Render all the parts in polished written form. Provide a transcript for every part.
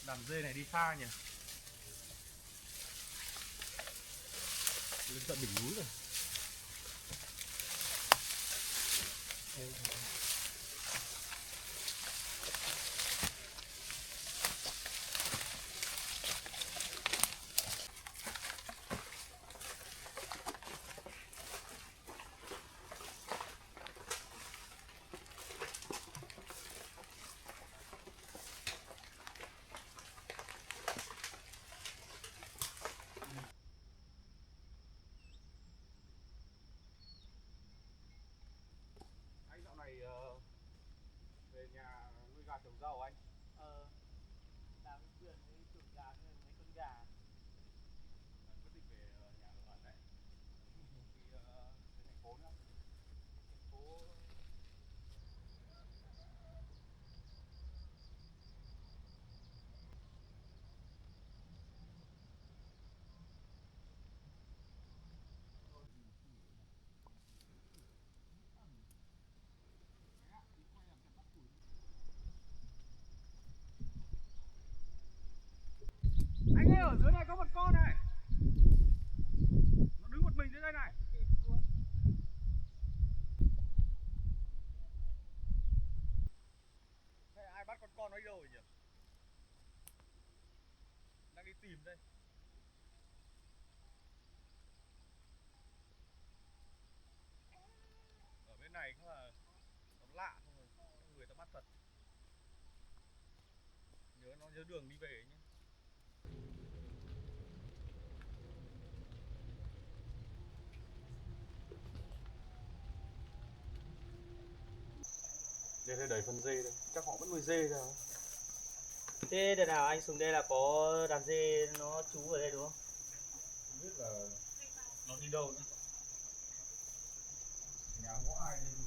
Đàn dê này đi xa nhỉ? Lên tận đỉnh núi rồi. Anh dạo này về nhà nuôi gà trồng rau anh. Làm cái vườn với chuồng gà với mấy con gà. Anh quyết định về nhà ở ẩn đấy. Khi đến thành phố nữa. Thành phố anh ơi, ở dưới này có một con này. Nó đứng một mình dưới đây này. Thế ai bắt con nó đi đâu rồi nhỉ? Đang đi tìm đây. Ở bên này cũng là nó lạ thôi, người ta bắt thật. Nó nhớ đường đi về nhé. Đây đầy phân dê đây, chắc họ vẫn nuôi dê thôi. Thế đợt nào anh xuống đây là có đàn dê nó trú ở đây đúng không? Không biết là nó đi đâu nữa. Nhà không có ai đi.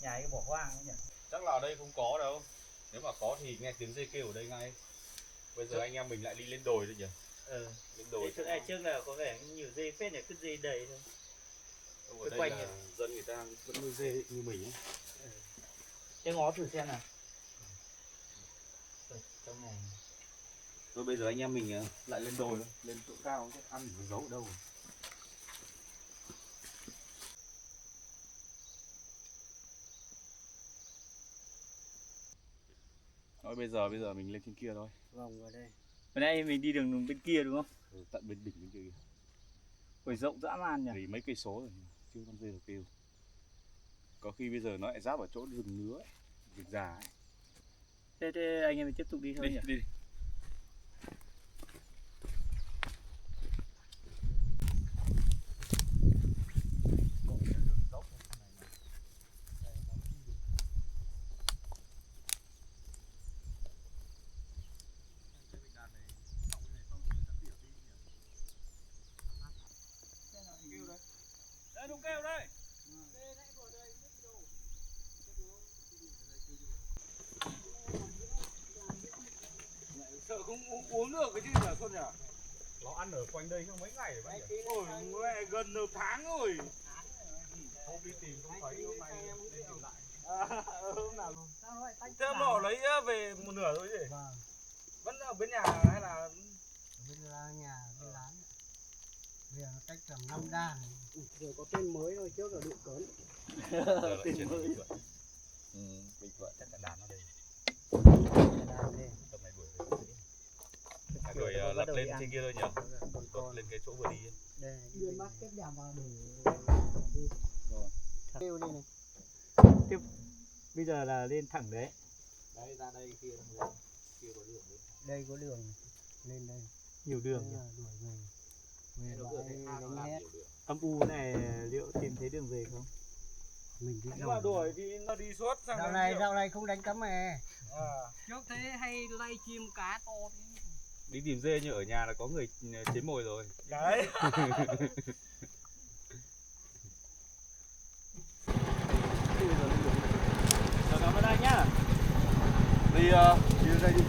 Nhà ấy bỏ hoang ấy nhỉ? Chắc là ở đây không có đâu. Nếu mà có thì nghe tiếng dê kêu ở đây ngay. Bây giờ anh em mình lại đi lên đồi thôi nhỉ? Lên đồi. Chỗ này trước là có vẻ nhiều dê phết nhỉ, cứ dê đầy thôi. Ở đây là dân người ta vẫn nuôi dê như mình ấy. Thế ngó thử xem nào. Trong này. Thôi bây giờ anh em mình lại lên đồi thôi, lên chỗ cao chứ ăn nó giấu ở đâu. Thôi bây giờ mình lên trên kia thôi. Vòng vào đây. Bên đây mình đi đường bên kia đúng không? Tận bên đỉnh bên kia. Ôi rộng dã man nhỉ? Thì mấy cây số rồi, chưa con dê được kêu. Có khi bây giờ nó lại giáp ở chỗ rừng nứa ấy, rừng già ấy. Thế anh em mình tiếp tục đi thôi nhỉ? Đi. Đây, đụng kêu đây. Sợ không uống được cái gì cả Xuân nhỉ? Nó ăn ở quanh đây trong mấy ngày rồi bạn nhỉ? Ôi, mẹ gần nửa tháng rồi. Hôm đi tìm không thấy, hôm nay đi tìm lại. Hôm nào luôn. Thế ông Nọ lấy về một nửa rồi gì? Vâng. Vẫn ở bên nhà hay là Bên nhà bên láng. Bây giờ nó cách tầm 5 đàn. Giờ có tên mới thôi, trước là Định Cớn. tên mới. Bình Thuận chắc là đàn nó đây. Đàn đây. Tầm này đuổi về. Đuổi lật lên trên kia thôi nhỉ? Lật lên cái chỗ vừa đi. Đây, đi bắt kết đèn vào để Rồi. kêu đây này. Tiếp. Bây giờ là lên thẳng đấy. Đấy ra đây kia lên. Kia có đường lên. Đây có đường lên đây. Nhiều đường nhỉ? Đuổi về. Về bãi đánh hết. Âm u này liệu tìm thấy đường về không? Mình đi Nhưng mà đuổi thì nó đi suốt sang dạo này không đánh cắm mè. Trước thế hay lay chim cá to thế. Đi tìm dê như ở nhà là có người chế mồi rồi. Đấy. Cảm ơn anh nhá. Đi đây đi.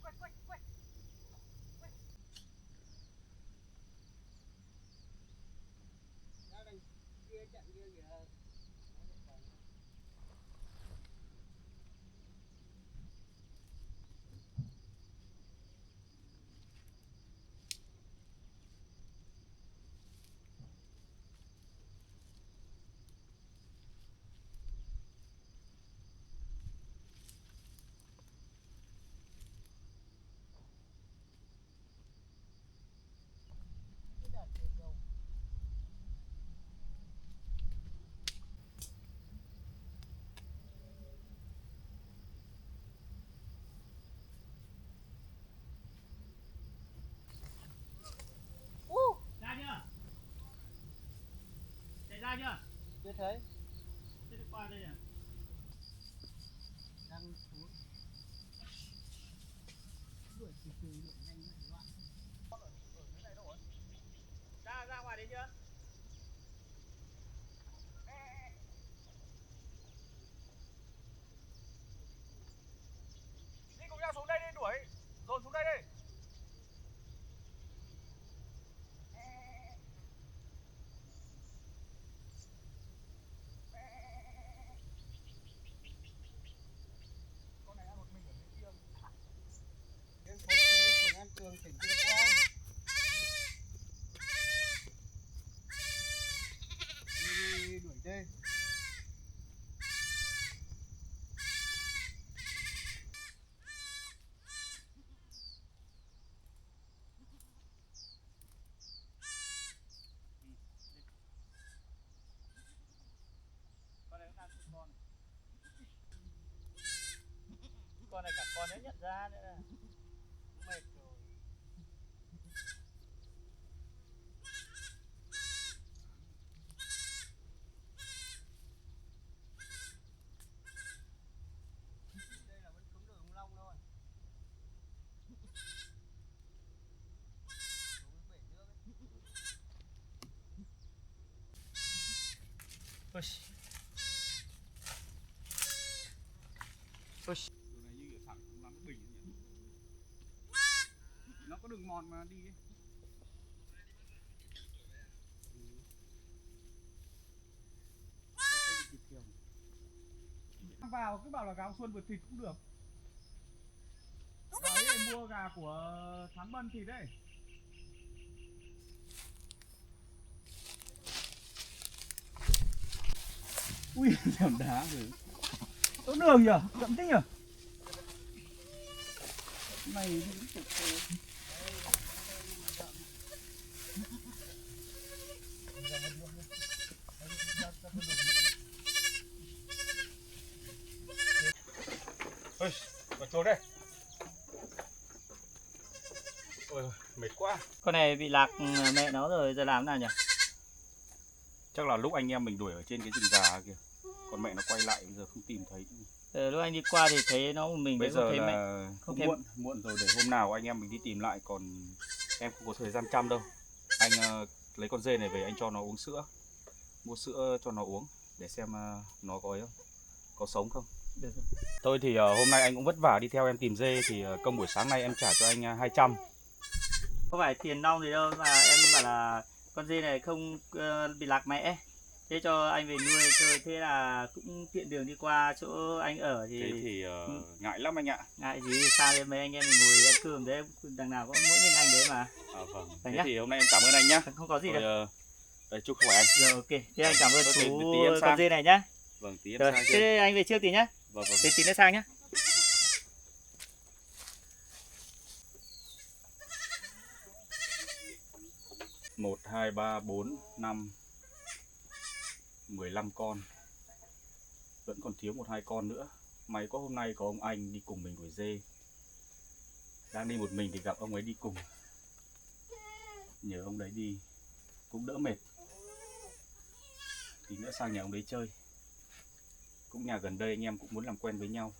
Quay. chưa? Chưa thấy. Chưa được qua đây à? Đang xuống. Đuổi từ từ đuổi nhanh vậy các bạn. Ra ngoài đấy chưa? Đi cùng nhau xuống đây đi, đuổi. Dồn xuống đây đi. Con này ăn một mình ở bên kia. Đến phố phường An Tường, tỉnh Tuyên Quang. Đi đuổi dê. Con này nó ăn con. Con này cả con ấy nhận ra nữa này. Mệt rồi. Đây là vẫn cống đường Hồng Long thôi. Cống bể nước ấy. Ôi. Ôi. Đường này như ở thẳng cũng lắm bình nhỉ. Nó có đường mòn mà đi ấy. Vào cứ bảo là gà Xuân vượt thịt cũng được. Đấy, mua gà của Thắng Bân thịt đấy. Ui, giảm đá rồi. Tốt đường nhỉ, chậm thích nhỉ. Này đi cũng tục thôi. Ôi, vào chỗ đây. Ôi, mệt quá. Con này bị lạc mẹ nó rồi, giờ làm thế nào nhỉ? Chắc là lúc anh em mình đuổi ở trên cái rừng già kìa. Còn mẹ nó quay lại bây giờ không tìm thấy. Lúc anh đi qua thì thấy nó một mình, Bây không giờ thấy là mẹ. Không thấy... muộn rồi, để hôm nào anh em mình đi tìm lại, còn em không có thời gian chăm đâu. Anh lấy con dê này về anh cho nó uống sữa, mua sữa cho nó uống để xem nó có ấy không, có sống không. Được rồi. Tôi thì hôm nay anh cũng vất vả đi theo em tìm dê, thì công buổi sáng nay em trả cho anh 200. Không phải tiền nong gì đâu, mà em bảo là con dê này không bị lạc mẹ, thế cho anh về nuôi thôi. Thế là cũng tiện đường đi qua chỗ anh ở thì... Thế thì ngại lắm anh ạ. Ngại gì, sao đây mấy anh em mình ngồi ăn cơm đấy, đằng nào có mỗi mình anh đấy mà. Vâng. Thế Thế thì hôm nay em cảm ơn anh nhá. Không có gì đâu. Đây, chúc khỏe anh. Rồi, ok, thế anh cảm ơn Thôi, chú tí em con sang. dê này nhá. Vâng, tí em Rồi, sang thế anh về trước tí nhá. Vâng. Thế tí nữa sang nhá. 1, 2, 3, 4, 5, 15 con. Vẫn còn thiếu 1-2 con nữa. May có hôm nay có ông anh đi cùng mình đuổi dê. Đang đi một mình thì gặp ông ấy đi cùng. Nhờ ông đấy đi cũng đỡ mệt. Tí nữa sang nhà ông đấy chơi. Cũng nhà gần đây, anh em cũng muốn làm quen với nhau.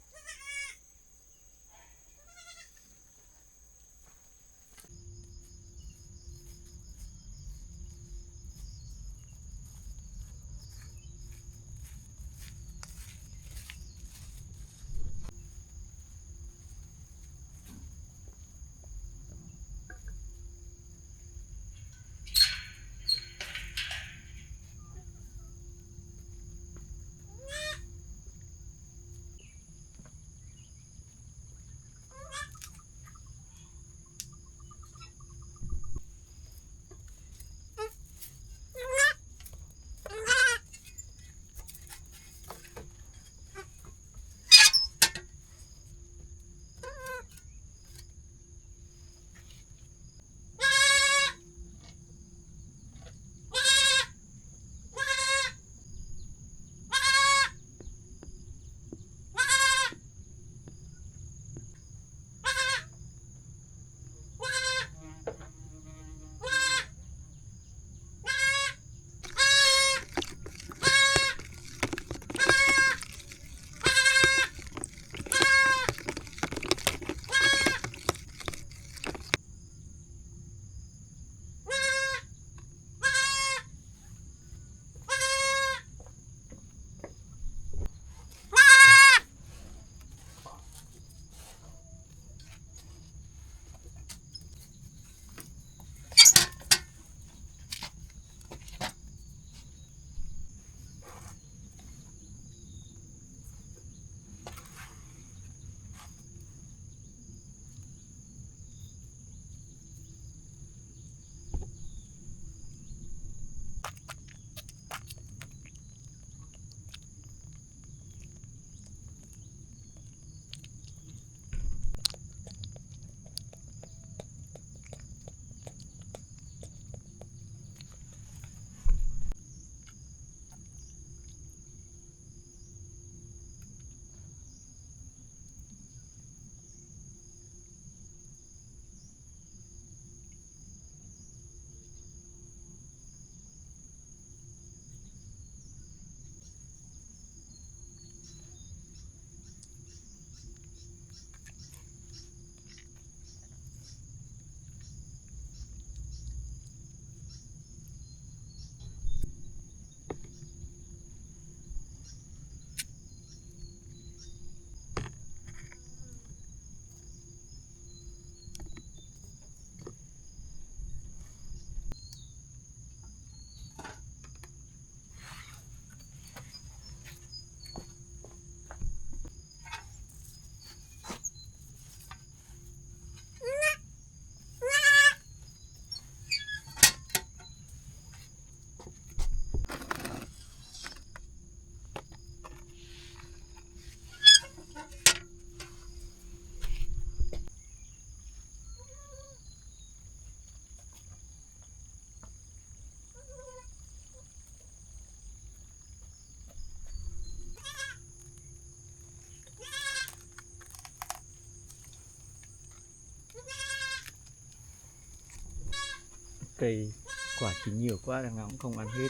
Cây quả chín nhiều quá là nó cũng không ăn hết,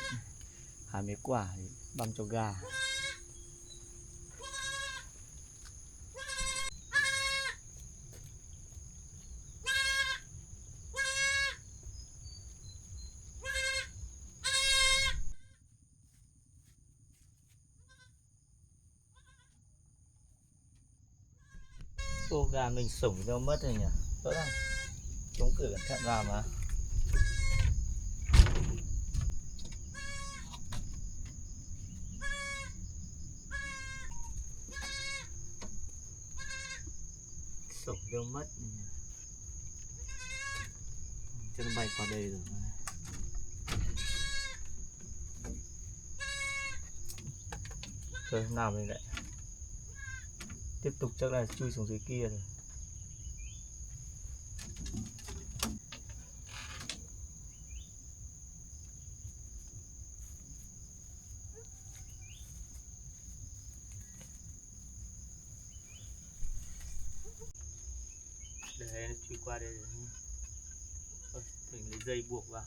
hái mấy quả để băm cho gà. Cô gà mình sủng đâu mất rồi nhỉ? Tốt không? Chống cửa cẩn thận vào mà. Sủng đâu mất nhỉ? Cho nó bay qua đây rồi mà. Thôi hôm nào mình lại tiếp tục, chắc là chui xuống dưới kia rồi. Để nó chui qua đây rồi. Mình lấy dây buộc vào.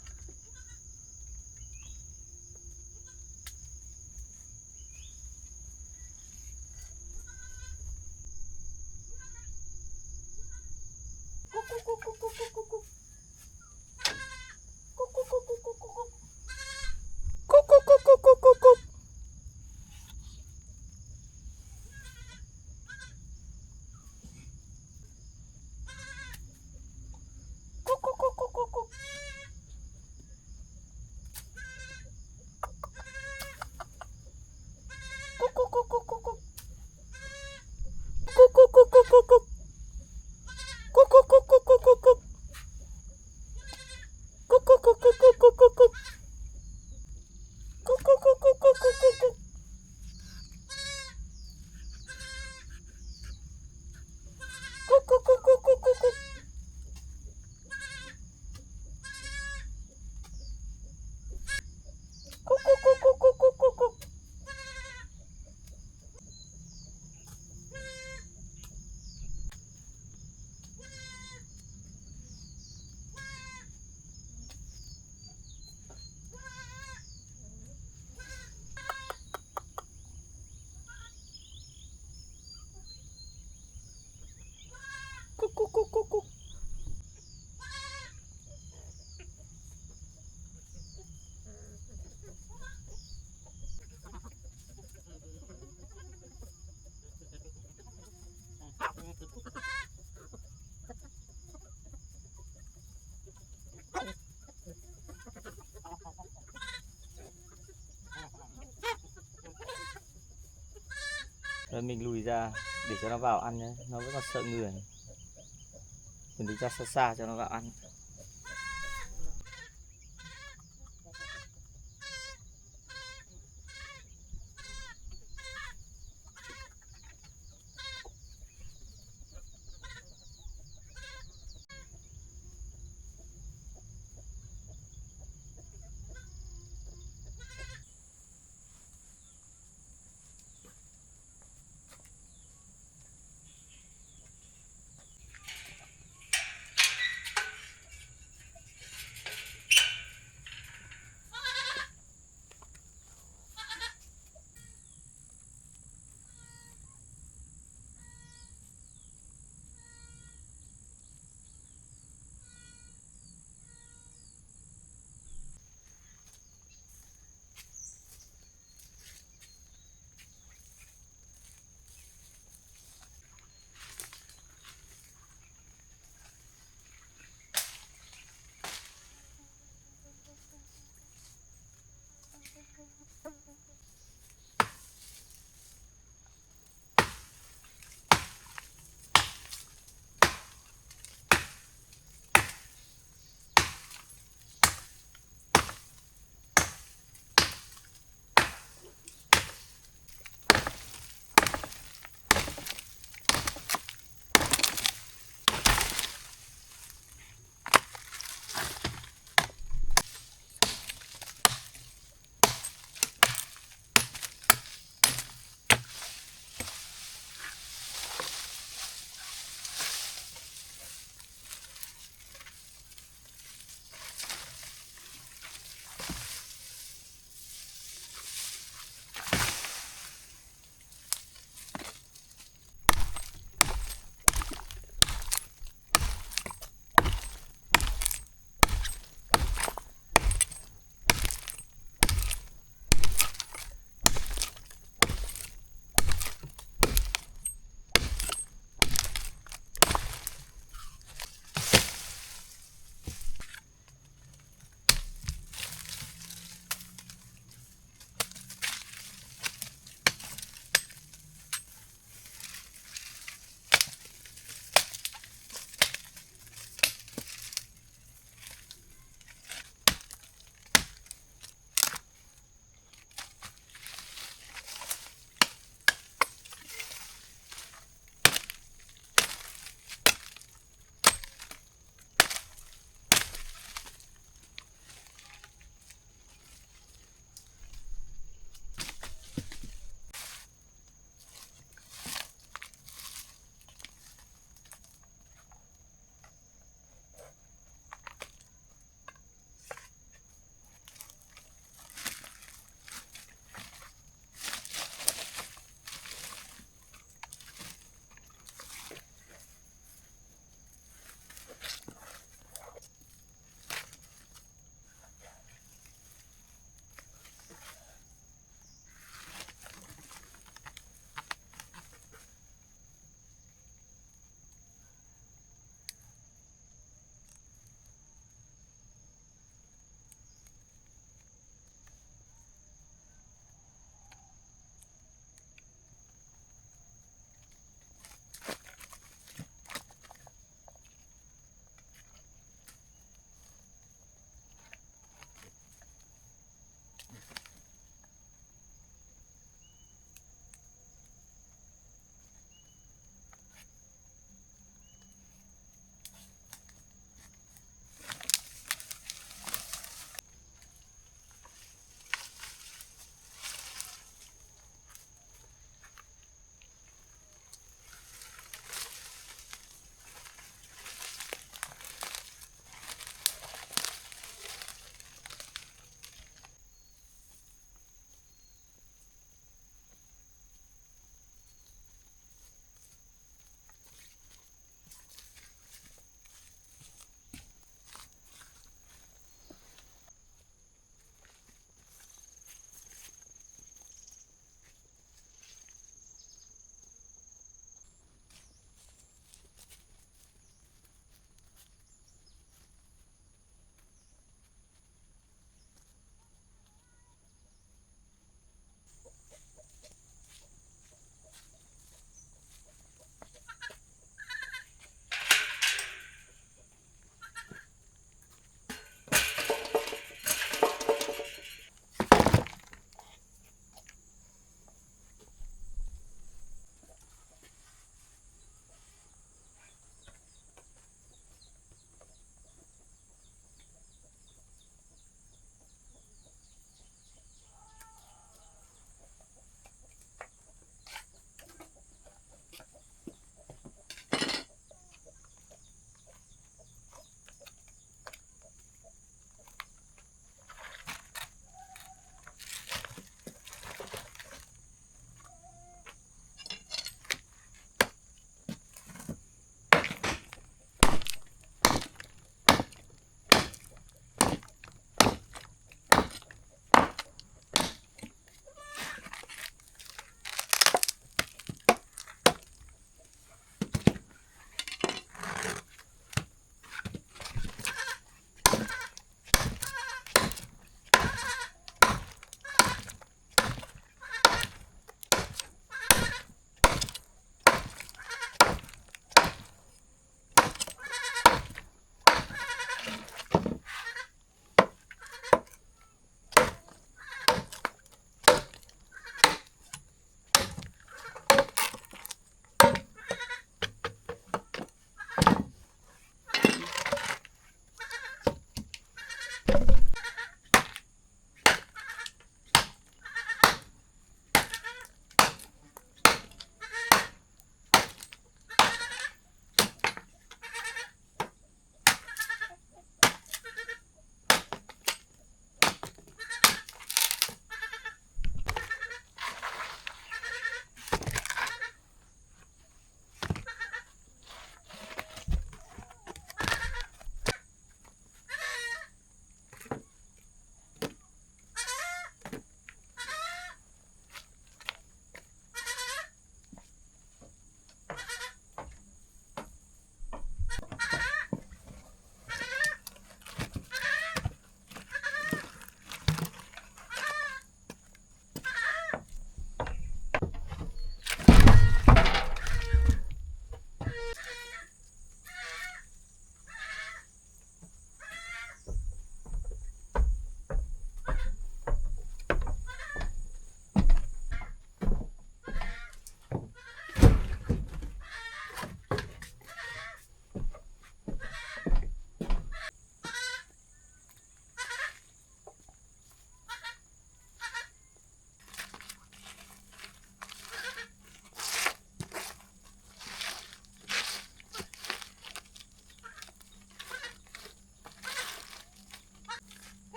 Rồi mình lùi ra để cho nó vào ăn nhé, nó vẫn còn sợ người. Mình đi ra xa xa cho nó vào ăn.